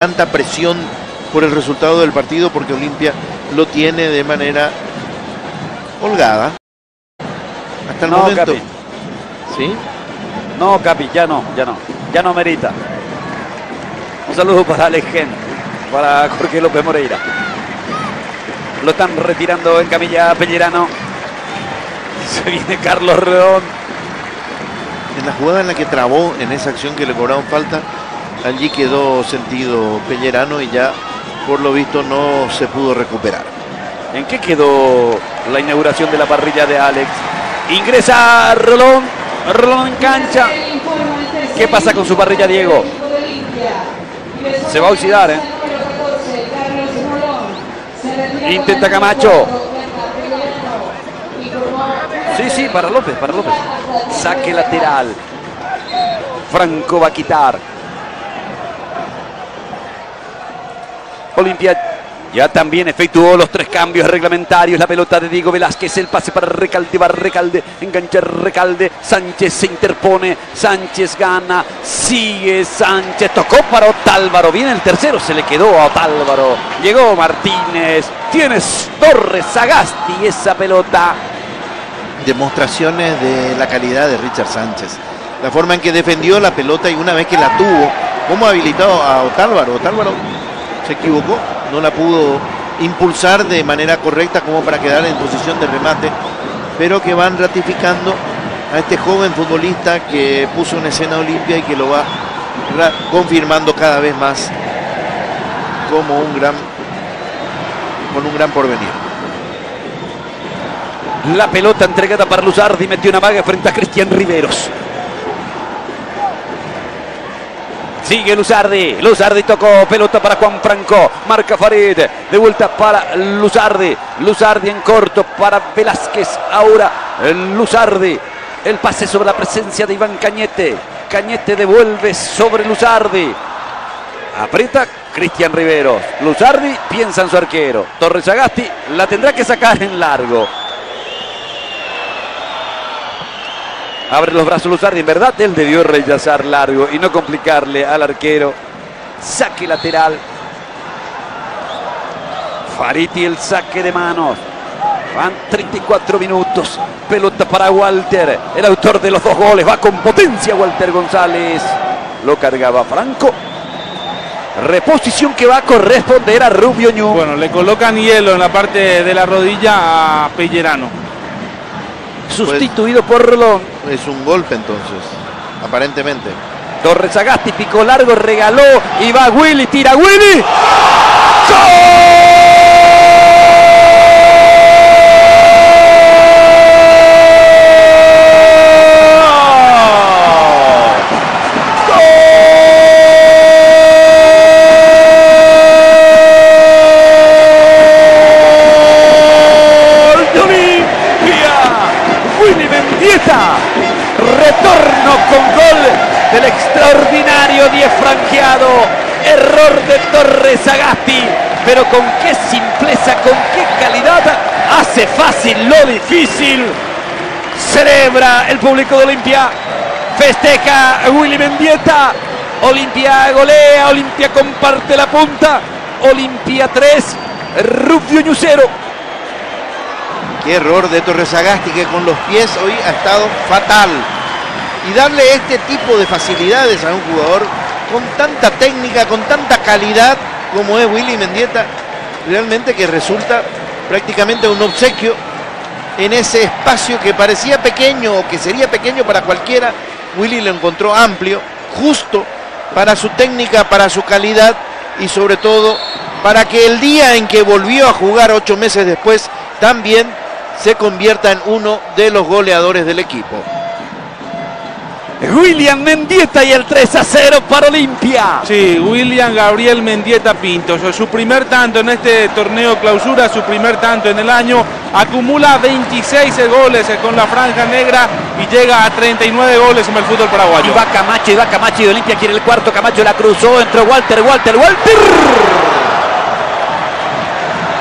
tanta presión por el resultado del partido, porque Olimpia lo tiene de manera holgada hasta el momento. Capi. ¿Sí? No, Capi, ya no merita. Un saludo para Alex Gen, para Jorge López Moreira. Lo están retirando en camilla Pellerano. Se viene Carlos Redón. En la jugada en la que trabó, en esa acción que le cobraron falta, allí quedó sentido Pellerano y ya por lo visto no se pudo recuperar. ¿En qué quedó la inauguración de la parrilla de Alex? Ingresa Rolón en cancha. ¿Qué pasa con su parrilla, Diego? Se va a oxidar, ¿eh? Intenta Camacho. Sí, para López. Saque lateral. Franco va a quitar. Olimpia ya también efectuó los 3 cambios reglamentarios. La pelota de Diego Velázquez, el pase para Recalde, va Recalde, engancha Recalde, Sánchez se interpone, Sánchez gana, sigue Sánchez, tocó para Otálvaro, viene el tercero, se le quedó a Otálvaro, llegó Martínez, tienes Torres Sagasti esa pelota. Demostraciones de la calidad de Richard Sánchez, la forma en que defendió la pelota y una vez que la tuvo, cómo habilitó a Otálvaro. Otálvaro se equivocó, no la pudo impulsar de manera correcta como para quedar en posición de remate, pero que van ratificando a este joven futbolista que puso en escena Olimpia y que lo va confirmando cada vez más como con un gran porvenir. La pelota entregada para Luzardi, metió una vaga frente a Cristian Riveros. Sigue Luzardi tocó, pelota para Juan Franco, marca Farid, de vuelta para Luzardi en corto para Velázquez, ahora Luzardi, el pase sobre la presencia de Iván Cañete devuelve sobre Luzardi, aprieta Cristian Riveros, Luzardi piensa en su arquero, Torres Sagasti la tendrá que sacar en largo. Abre los brazos Luzardi, en verdad él debió rechazar largo y no complicarle al arquero. Saque lateral. Fariti el saque de manos. Van 34 minutos. Pelota para Walter, el autor de los 2 goles. Va con potencia Walter González. Lo cargaba Franco. Reposición que va a corresponder a Rubio Ñu. Bueno, le colocan hielo en la parte de la rodilla a Pellerano. Sustituido por Rolón. Es un golpe entonces, aparentemente. Torres Sagasti picó largo, regaló y va Willy, tira Willy. ¡Gol! Retorno con gol del extraordinario Diefranqueado. Error de Torres Sagasti, pero con qué simpleza, con qué calidad, hace fácil lo difícil. Celebra el público de Olimpia, festeja Willy Mendieta. Olimpia golea, Olimpia comparte la punta. Olimpia 3, Rubio Ñu 0. Qué error de Torres Sagasti, que con los pies hoy ha estado fatal. Y darle este tipo de facilidades a un jugador con tanta técnica, con tanta calidad como es Willy Mendieta, realmente que resulta prácticamente un obsequio en ese espacio que parecía pequeño o que sería pequeño para cualquiera. Willy lo encontró amplio, justo para su técnica, para su calidad y sobre todo para que el día en que volvió a jugar 8 meses después también se convierta en uno de los goleadores del equipo. William Mendieta y el 3-0 para Olimpia. Sí, William Gabriel Mendieta Pinto, su primer tanto en este torneo clausura, su primer tanto en el año, acumula 26 goles con la franja negra y llega a 39 goles en el fútbol paraguayo. Y va Camacho y Olimpia quiere el cuarto, Camacho la cruzó, entró Walter.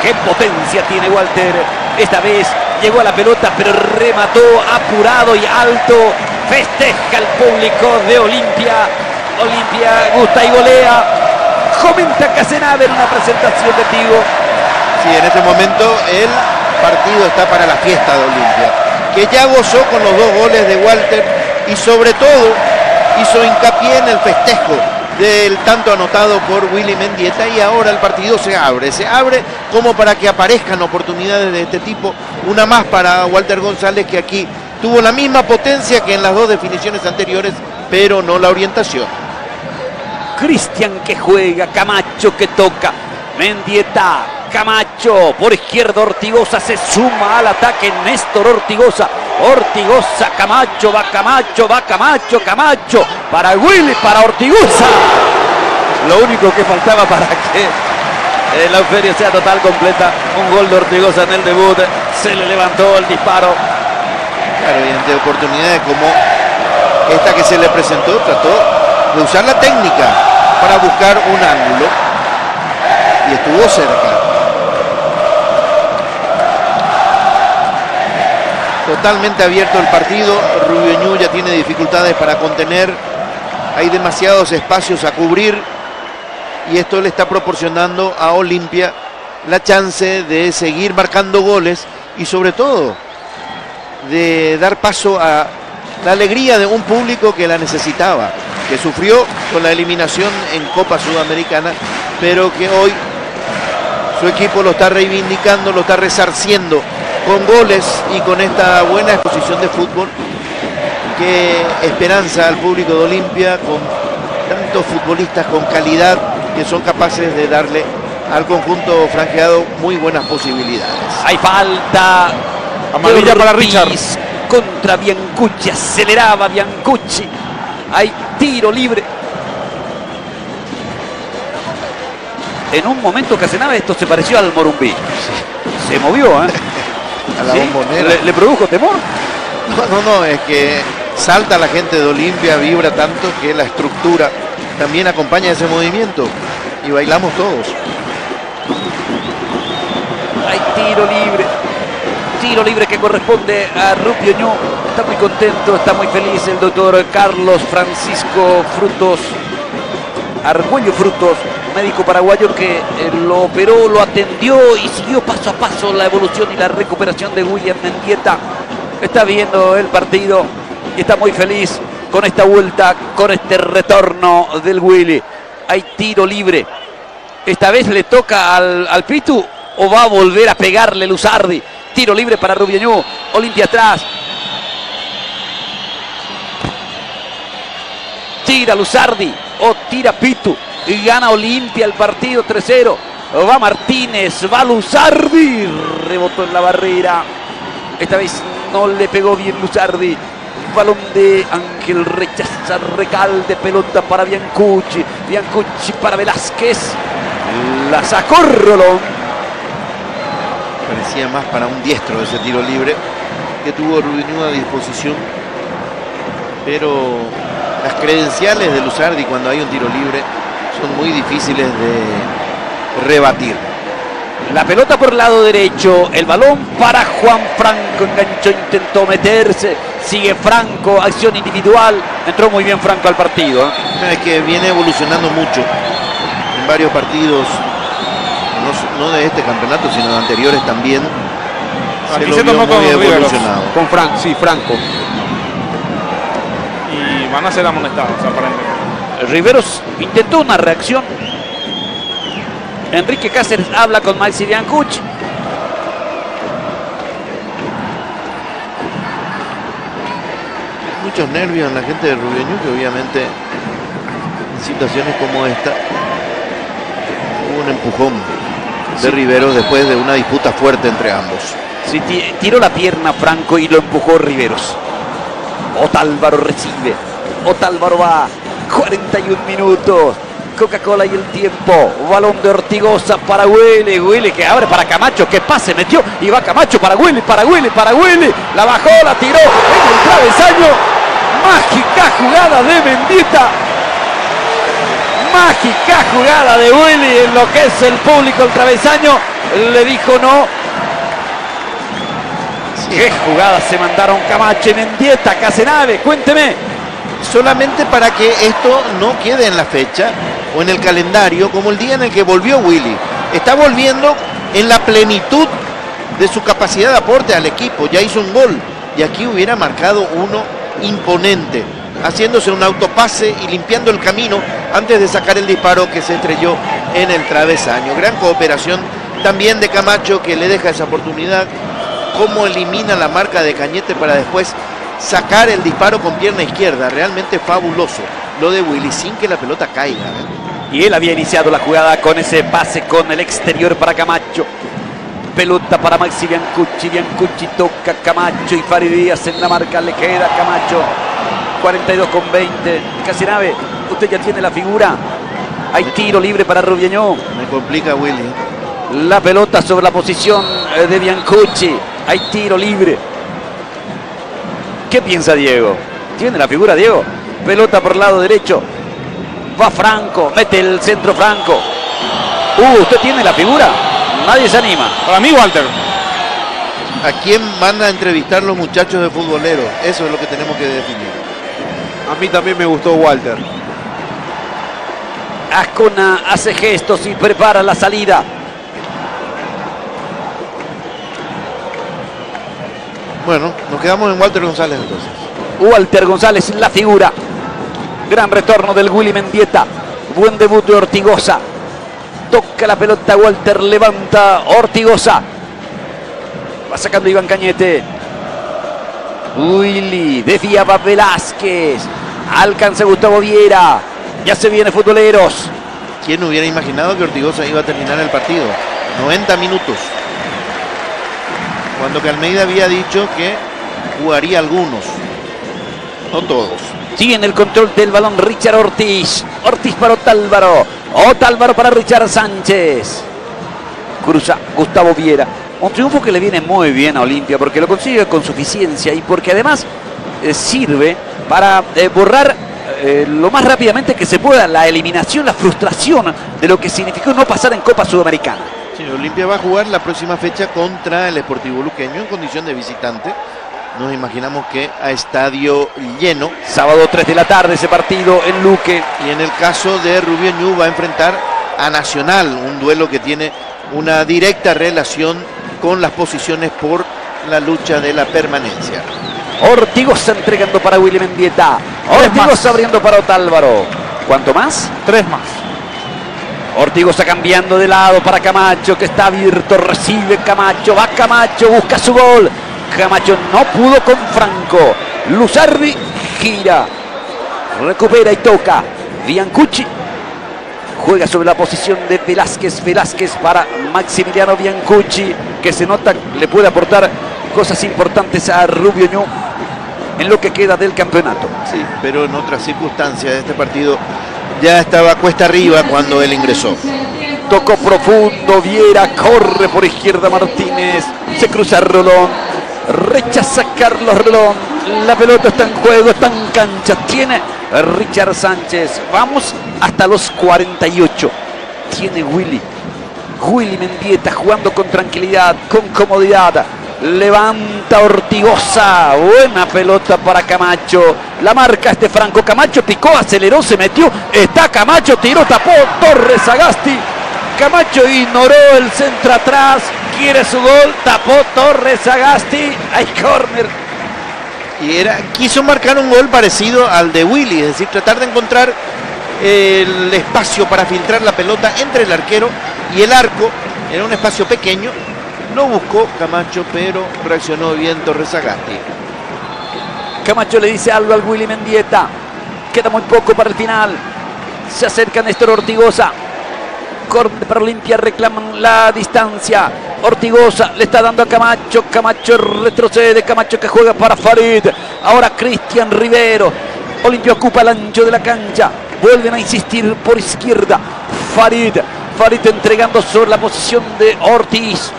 ¡Qué potencia tiene Walter! Esta vez llegó a la pelota, pero remató apurado y alto. Festeja el público de Olimpia. Olimpia gusta y golea. comenta Casenave en una presentación de Tigo. Sí, en este momento el partido está para la fiesta de Olimpia, que ya gozó con los 2 goles de Walter y sobre todo hizo hincapié en el festejo del tanto anotado por Willy Mendieta, y ahora el partido se abre como para que aparezcan oportunidades de este tipo, una más para Walter González, que aquí tuvo la misma potencia que en las 2 definiciones anteriores, pero no la orientación. Cristian que juega, Camacho que toca, Mendieta, Camacho, por izquierda Ortigosa, se suma al ataque Néstor Ortigosa, Camacho, va Camacho, para Willy, para Ortigosa. Lo único que faltaba para que la feria sea total, completa, un gol de Ortigosa en el debut, se le levantó el disparo. Claro, y ante oportunidades como esta que se le presentó, trató de usar la técnica para buscar un ángulo y estuvo cerca. Totalmente abierto el partido, Rubio Ñu ya tiene dificultades para contener, hay demasiados espacios a cubrir y esto le está proporcionando a Olimpia la chance de seguir marcando goles y sobre todo de dar paso a la alegría de un público que la necesitaba, que sufrió con la eliminación en Copa Sudamericana, pero que hoy su equipo lo está reivindicando, lo está resarciendo con goles y con esta buena exposición de fútbol que esperanza al público de Olimpia, con tantos futbolistas con calidad que son capaces de darle al conjunto franjeado muy buenas posibilidades. Hay falta. Amarilla para Richard. Contra Biancucci, aceleraba Biancucci. Hay tiro libre. En un momento Casenave esto se pareció al Morumbí. Sí. Se movió, ¿eh? A la ¿Sí? bombonera. ¿Le produjo temor? No, es que salta la gente de Olimpia, vibra tanto que la estructura también acompaña ese movimiento y bailamos todos. Hay tiro libre. Tiro libre que corresponde a Rubio Ñu. Está muy contento, está muy feliz el doctor Carlos Francisco Frutos, Argüello Frutos, médico paraguayo que lo operó, lo atendió y siguió paso a paso la evolución y la recuperación de William Mendieta. Está viendo el partido y está muy feliz con esta vuelta, con este retorno del Willy. Hay tiro libre. Esta vez le toca al Pitu o va a volver a pegarle Luzardi. Tiro libre para Rubio Ñu. Olimpia atrás. Tira Luzardi o tira Pitu. Y gana Olimpia el partido 3-0. Va Martínez, va Luzardi. Rebotó en la barrera. Esta vez no le pegó bien Luzardi. Balón de Ángel, rechaza Recalde, pelota para Biancucci. Biancucci para Velázquez. La sacó Rolón. Parecía más para un diestro ese tiro libre que tuvo Rubio Ñu a disposición, pero las credenciales de Luzardi cuando hay un tiro libre son muy difíciles de rebatir. La pelota por el lado derecho, el balón para Juan Franco, enganchó, intentó meterse, sigue Franco, acción individual, entró muy bien Franco al partido. Es que viene evolucionando mucho en varios partidos, no de este campeonato, sino de anteriores también. Aquí se tomó con Riveros, con Franco. Y van a ser amonestados, aparentemente. Riveros intentó una reacción. Enrique Cáceres habla con Maxi Biancucci. Muchos nervios en la gente de Rubio Ñu, que obviamente en situaciones como esta hubo un empujón de Riveros después de una disputa fuerte entre ambos. Sí, tiró la pierna Franco y lo empujó Riveros. Otálvaro recibe. Otálvaro va. 41 minutos. Coca-Cola y el tiempo. Balón de Ortigosa para Willy. Willy que abre para Camacho. Que pase metió. Y va Camacho para Willy. La bajó, la tiró en el travesaño. Mágica jugada de Mendieta. Mágica jugada de Willy. En lo que es el público, el travesaño le dijo no. Qué jugadas se mandaron Camacho y Mendieta. Casenave, cuénteme. solamente para que esto no quede en la fecha o en el calendario como el día en el que volvió Willy. Está volviendo en la plenitud de su capacidad de aporte al equipo. Ya hizo un gol y aquí hubiera marcado uno imponente, haciéndose un autopase y limpiando el camino antes de sacar el disparo que se estrelló en el travesaño. Gran cooperación también de Camacho, que le deja esa oportunidad. Cómo elimina la marca de Cañete para después sacar el disparo con pierna izquierda. Realmente fabuloso lo de Willy, sin que la pelota caiga, ¿eh? Y él había iniciado la jugada con ese pase con el exterior para Camacho. Pelota para Maxi Biancucci. Biancucci toca Camacho y Fari Díaz en la marca. Le queda Camacho. 42,20. Casinave, usted ya tiene la figura. Hay tiro libre para Rubiañó. Me complica Willy. La pelota sobre la posición de Biancucci. Hay tiro libre. ¿Qué piensa Diego? ¿Tiene la figura Diego? Pelota por el lado derecho. Va Franco. Mete el centro Franco. ¿Usted tiene la figura? Nadie se anima. Para mí, Walter. ¿A quién van a entrevistar los muchachos de futboleros? Eso es lo que tenemos que definir. A mí también me gustó Walter. Ascona hace gestos y prepara la salida. Bueno, nos quedamos en Walter González entonces. Walter González, la figura. Gran retorno del Willy Mendieta. Buen debut de Ortigosa. Toca la pelota Walter, levanta Ortigosa. Va sacando Iván Cañete. Willy, desviaba Velázquez. Alcanza Gustavo Viera. Ya se viene Futboleros. ¿Quién hubiera imaginado que Ortigosa iba a terminar el partido? 90 minutos. Cuando que Almeida había dicho que jugaría algunos, no todos. Sigue en el control del balón Richard Ortiz. Ortiz para Otálvaro. Otálvaro para Richard Sánchez. Cruza Gustavo Viera. Un triunfo que le viene muy bien a Olimpia porque lo consigue con suficiencia y porque además sirve para borrar lo más rápidamente que se pueda la eliminación, la frustración de lo que significó no pasar en Copa Sudamericana. Sí, Olimpia va a jugar la próxima fecha contra el Sportivo Luqueño en condición de visitante. Nos imaginamos que a estadio lleno. Sábado 3 de la tarde ese partido en Luque. Y en el caso de Rubio Ñu va a enfrentar a Nacional, un duelo que tiene una directa relación con las posiciones por la lucha de la permanencia. Ortigosa entregando para Willy Mendieta. Ortigosa abriendo para Otálvaro. ¿Cuánto más? 3 más. Ortigosa cambiando de lado para Camacho, que está abierto, recibe Camacho, va Camacho, busca su gol. Camacho no pudo con Franco. Luzardi gira, recupera y toca. Biancucci juega sobre la posición de Velázquez. Velázquez para Maximiliano Biancucci, que se nota le puede aportar cosas importantes a Rubio Ñu en lo que queda del campeonato. Sí, pero en otras circunstancias de este partido ya estaba cuesta arriba cuando él ingresó. Tocó profundo, Viera, corre por izquierda Martínez, se cruza Rolón, rechaza Carlos Rolón, la pelota está en juego, está en cancha, tiene Richard Sánchez, vamos hasta los 48, tiene Willy Mendieta jugando con tranquilidad, con comodidad. Levanta Ortigosa, buena pelota para Camacho, la marca Franco. Camacho picó, aceleró, se metió, está Camacho, tiró, tapó Torres Sagasti. Camacho ignoró el centro atrás, quiere su gol, tapó Torres Sagasti, hay córner. Y quiso marcar un gol parecido al de Willy, es decir, tratar de encontrar el espacio para filtrar la pelota entre el arquero y el arco. Era un espacio pequeño. Lo buscó Camacho, pero reaccionó bien Torres Sagasti. Camacho le dice algo al Willy Mendieta. Queda muy poco para el final. Se acerca Néstor Ortigosa. Córner para Olimpia, reclaman la distancia. Ortigosa le está dando a Camacho. Camacho retrocede. Camacho que juega para Farid. Ahora Cristian Rivero. Olimpia ocupa el ancho de la cancha. Vuelven a insistir por izquierda. Farid entregando sobre la posición de Ortiz.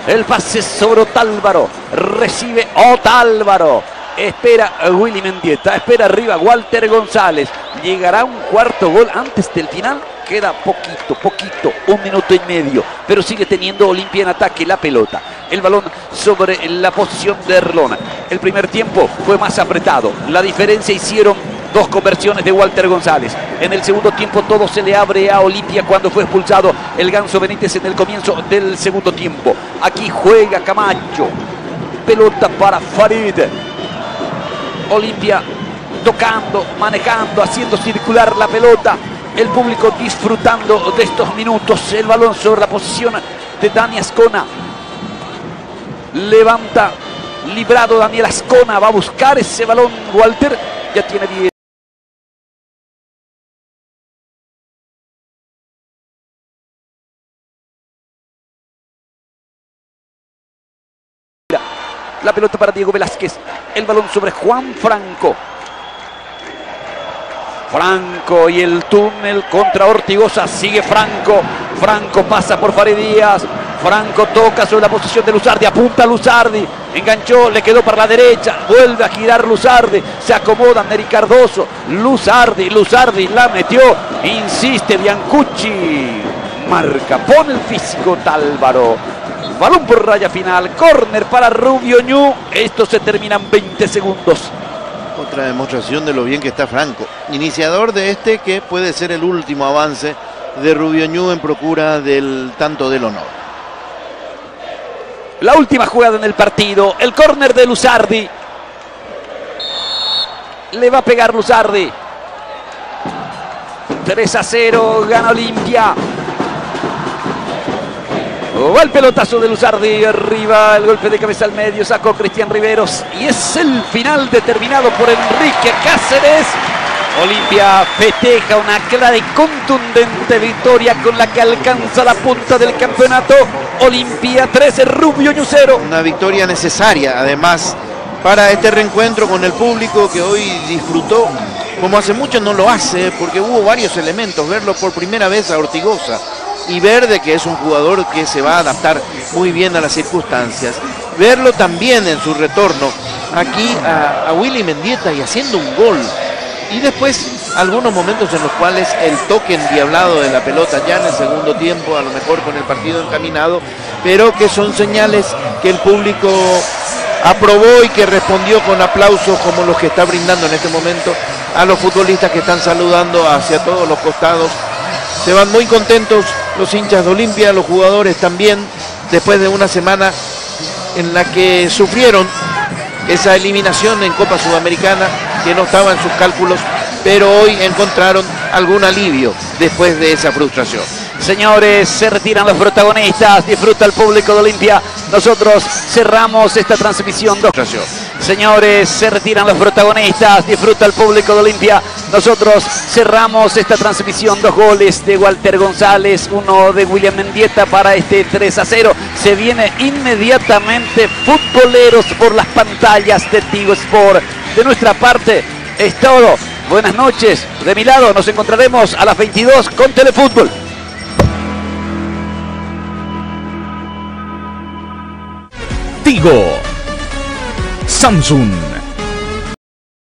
El pase sobre Otálvaro. Recibe Otálvaro. Espera Willy Mendieta. Espera arriba Walter González. Llegará un cuarto gol antes del final. Queda poquito. 1 minuto y medio. Pero sigue teniendo Olimpia en ataque la pelota. El balón sobre la posición de Erlona. El primer tiempo fue más apretado. La diferencia hicieron 2 conversiones de Walter González. En el segundo tiempo todo se le abre a Olimpia cuando fue expulsado el Ganso Benítez en el comienzo del segundo tiempo. Aquí juega Camacho. Pelota para Farid. Olimpia tocando, manejando, haciendo circular la pelota. El público disfrutando de estos minutos. El balón sobre la posición de Dani Ascona. Levanta, librado Daniel Ascona. Va a buscar ese balón Walter. Ya tiene 10. La pelota para Diego Velázquez. El balón sobre Juan Franco. Franco y el túnel contra Ortigosa. Sigue Franco. Franco pasa por Farid Díaz. Franco toca sobre la posición de Luzardi. Apunta a Luzardi. Enganchó, le quedó para la derecha. Vuelve a girar Luzardi. Se acomoda Neri Cardoso. Luzardi la metió. Insiste Biancucci. Marca, pone el físico Tálvaro. Balón por raya final, córner para Rubio Ñu. Esto se termina en 20 segundos. Otra demostración de lo bien que está Franco. Iniciador de este que puede ser el último avance de Rubio Ñu en procura del tanto del honor. La última jugada en el partido, el córner de Luzardi. Le va a pegar Luzardi. 3-0, gana Olimpia. Va el pelotazo de Luzardi, arriba el golpe de cabeza al medio, sacó Cristian Riveros y es el final determinado por Enrique Cáceres. Olimpia festeja una clara y contundente victoria con la que alcanza la punta del campeonato. Olimpia 13, Rubio Ñu 0. Una victoria necesaria además para este reencuentro con el público que hoy disfrutó como hace mucho no lo hace, porque hubo varios elementos. Verlo por primera vez a Ortigosa y ver de que es un jugador que se va a adaptar muy bien a las circunstancias. Verlo también en su retorno aquí a Willy Mendieta y haciendo un gol. Y después algunos momentos en los cuales el toque endiablado de la pelota ya en el segundo tiempo, a lo mejor con el partido encaminado, pero que son señales que el público aprobó y que respondió con aplausos como los que está brindando en este momento a los futbolistas que están saludando hacia todos los costados. Se van muy contentos los hinchas de Olimpia, los jugadores también, después de una semana en la que sufrieron esa eliminación en Copa Sudamericana que no estaba en sus cálculos, pero hoy encontraron algún alivio después de esa frustración. Señores, se retiran los protagonistas, disfruta el público de Olimpia. Nosotros cerramos esta transmisión. Señores, se retiran los protagonistas, disfruta el público de Olimpia. Nosotros cerramos esta transmisión. 2 goles de Walter González, 1 de William Mendieta para este 3-0. Se viene inmediatamente Futboleros por las pantallas de Tigo Sport. De nuestra parte es todo. Buenas noches. De mi lado nos encontraremos a las 22 con Telefútbol. Tigo, Samsung,